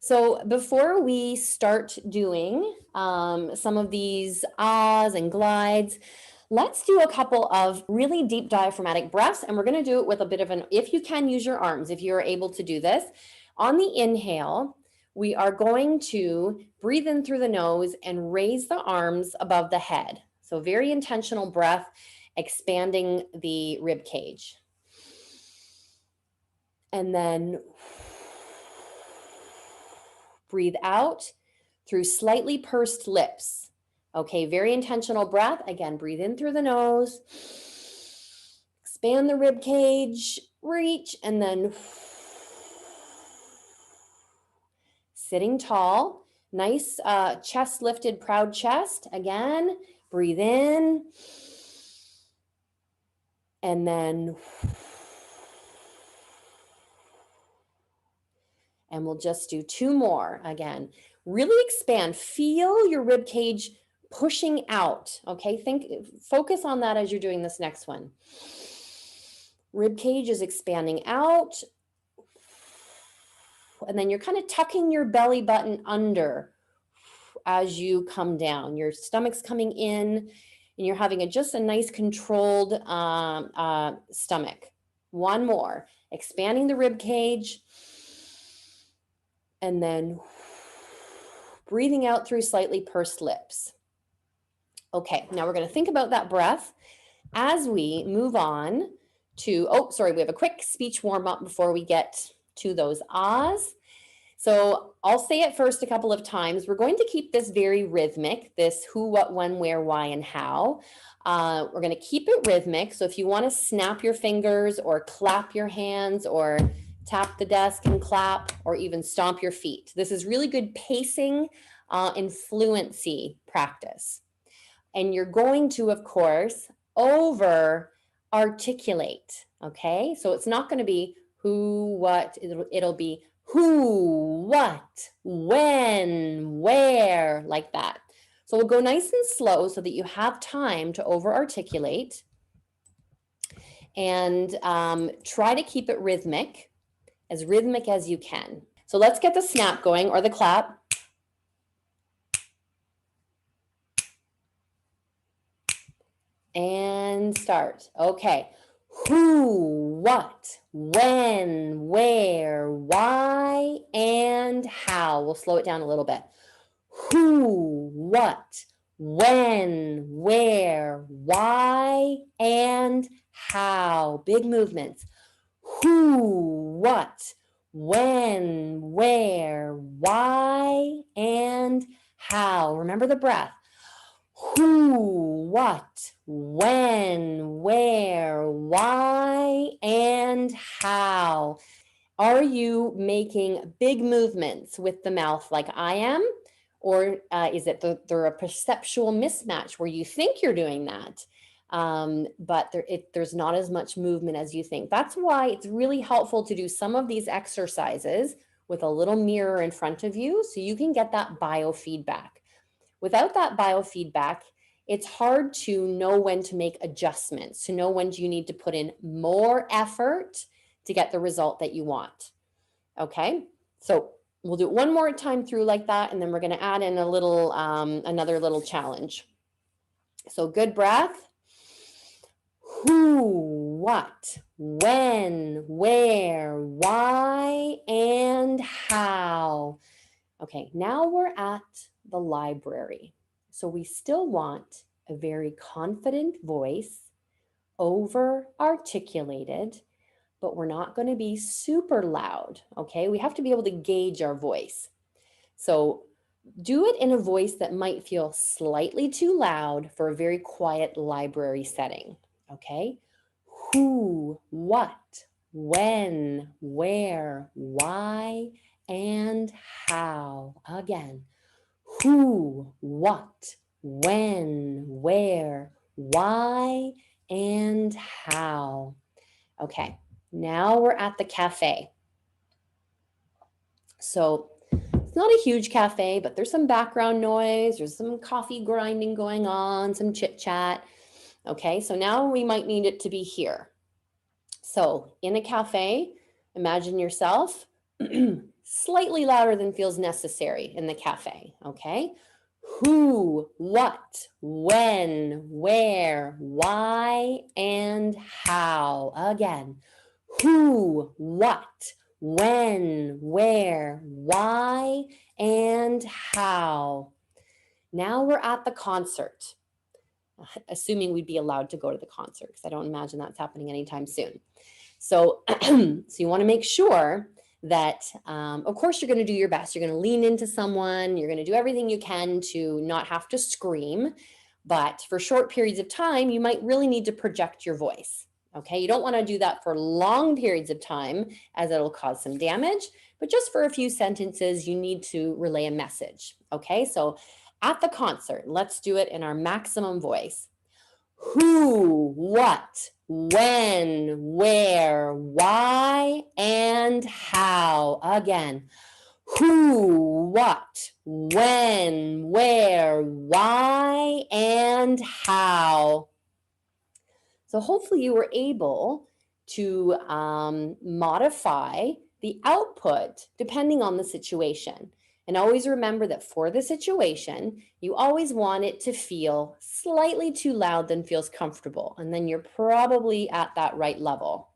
So before we start doing some of these ahs and glides, let's do a couple of really deep diaphragmatic breaths, and we're going to do it with a bit of if you can use your arms, if you're able to do this. On the inhale, we are going to breathe in through the nose and raise the arms above the head. So very intentional breath, expanding the rib cage. And then breathe out through slightly pursed lips. Okay, very intentional breath. Again, breathe in through the nose, expand the rib cage, reach, and then sitting tall. Nice chest lifted, proud chest. Again, breathe in, and then and we'll just do two more. Again, really expand. Feel your rib cage pushing out. Okay, focus on that as you're doing this next one. Rib cage is expanding out. And then you're kind of tucking your belly button under as you come down. Your stomach's coming in, and you're having just a nice controlled stomach. One more. Expanding the rib cage. And then breathing out through slightly pursed lips. Okay, now we're going to think about that breath as we move on to, we have a quick speech warm-up before we get to those ahs. So I'll say it first a couple of times. We're going to keep this very rhythmic, this who, what, when, where, why, and how. We're going to keep it rhythmic. So if you want to snap your fingers or clap your hands or tap the desk and clap, or even stomp your feet. This is really good pacing and fluency practice. And you're going to, of course, over articulate, okay? So it's not going to be who, what, it'll be who, what, when, where, like that. So we'll go nice and slow so that you have time to over articulate, and try to keep it rhythmic as you can. So let's get the snap going, or the clap. And start. Okay. Who, what, when, where, why, and how. We'll slow it down a little bit. Who, what, when, where, why, and how. Big movements. Who, what, when, where, why, and how. Remember the breath. Who, what, when, where, why, and how. Are you making big movements with the mouth like I am? Or is it there a perceptual mismatch where you think you're doing that? But there's not as much movement as you think. That's why it's really helpful to do some of these exercises with a little mirror in front of you so you can get that biofeedback. Without that biofeedback, it's hard to know when to make adjustments, to know when you need to put in more effort to get the result that you want. Okay, so we'll do it one more time through like that, and then we're going to add in a little, another little challenge. So good breath. Who, what, when, where, why, and how. Okay, now we're at the library. So we still want a very confident voice, over articulated, but we're not going to be super loud. Okay, we have to be able to gauge our voice. So do it in a voice that might feel slightly too loud for a very quiet library setting. Okay, who, what, when, where, why, and how. Again, who, what, when, where, why, and how. Okay, now we're at the cafe. So it's not a huge cafe, but there's some background noise, there's some coffee grinding going on, some chit chat. Okay, so now we might need it to be here. So in a cafe, imagine yourself slightly louder than feels necessary in the cafe, okay? Who, what, when, where, why, and how. Again, who, what, when, where, why, and how. Now we're at the concert, assuming we'd be allowed to go to the concert, because I don't imagine that's happening anytime soon. So, so you want to make sure that, of course, you're going to do your best. You're going to lean into someone. You're going to do everything you can to not have to scream. But for short periods of time, you might really need to project your voice. Okay, you don't want to do that for long periods of time, as it'll cause some damage. But just for a few sentences, you need to relay a message. Okay, so at the concert, let's do it in our maximum voice. Who, what, when, where, why, and how. Again, who, what, when, where, why, and how. So hopefully you were able to modify the output depending on the situation. And always remember that for the situation, you always want it to feel slightly too loud than feels comfortable. And then you're probably at that right level.